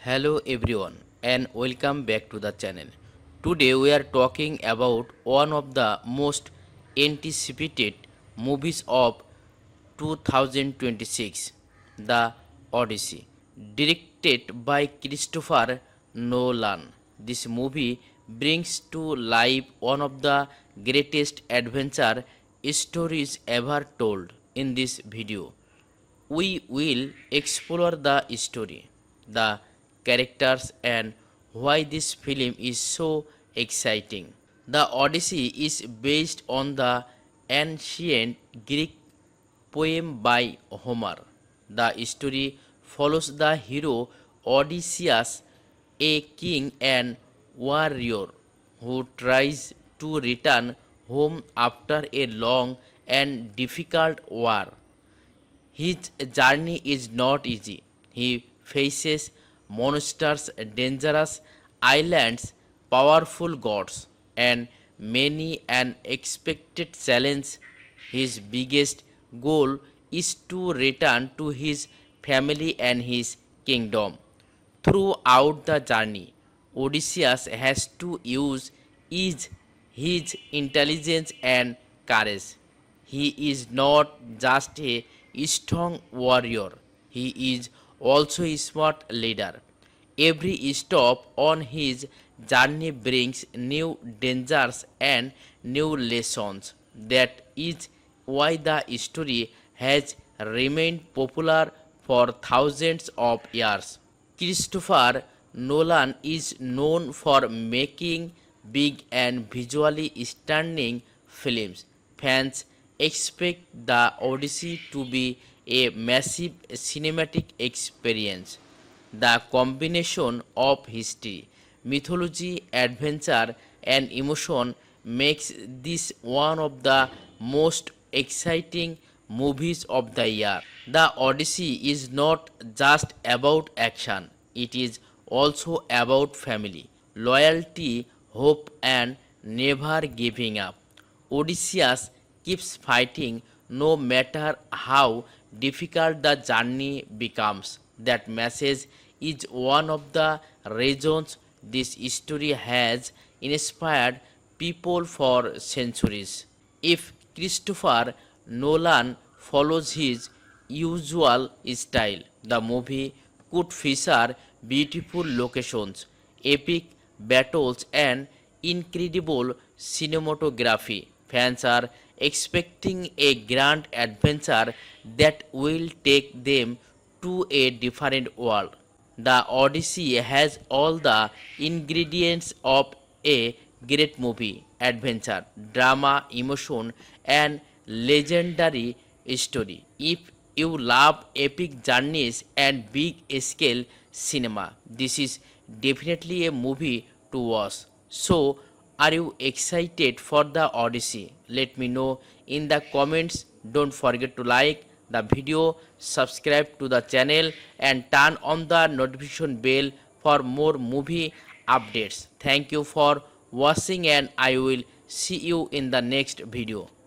Hello everyone and welcome back to the channel. Today we are talking about one of the most anticipated movies of 2026, The Odyssey, directed by Christopher Nolan. This movie brings to life one of the greatest adventure stories ever told. In this video we will explore the story, the characters, and why this film is so exciting. The Odyssey is based on the ancient Greek poem by Homer. The story follows the hero Odysseus, a king and warrior who tries to return home after a long and difficult war. His journey is not easy. He faces monsters, dangerous islands, powerful gods, and many unexpected challenges. His biggest goal is to return to his family and his kingdom. Throughout the journey, Odysseus has to use his intelligence and courage. He is not just a strong warrior, he is also a smart leader. Every stop on his journey brings new dangers and new lessons. That is why the story has remained popular for thousands of years. Christopher Nolan is known for making big and visually stunning films. Fans expect the Odyssey to be a massive cinematic experience. The combination of history, mythology, adventure, and emotion makes this one of the most exciting movies of the year. The Odyssey is not just about action, it is also about family, loyalty, hope, and never giving up. Odysseus keeps fighting no matter how difficult the journey becomes. That message is one of the reasons this story has inspired people for centuries. If Christopher Nolan follows his usual style, the movie could feature beautiful locations, epic battles, and incredible cinematography. Fans are expecting a grand adventure that will take them to a different world. The Odyssey has all the ingredients of a great movie: adventure, drama, emotion, and legendary story. If you love epic journeys and big scale cinema, this is definitely a movie to watch. So, are you excited for the Odyssey? Let me know in the comments. Don't forget to like the video, subscribe to the channel, and turn on the notification bell for more movie updates. Thank you for watching, and I will see you in the next video.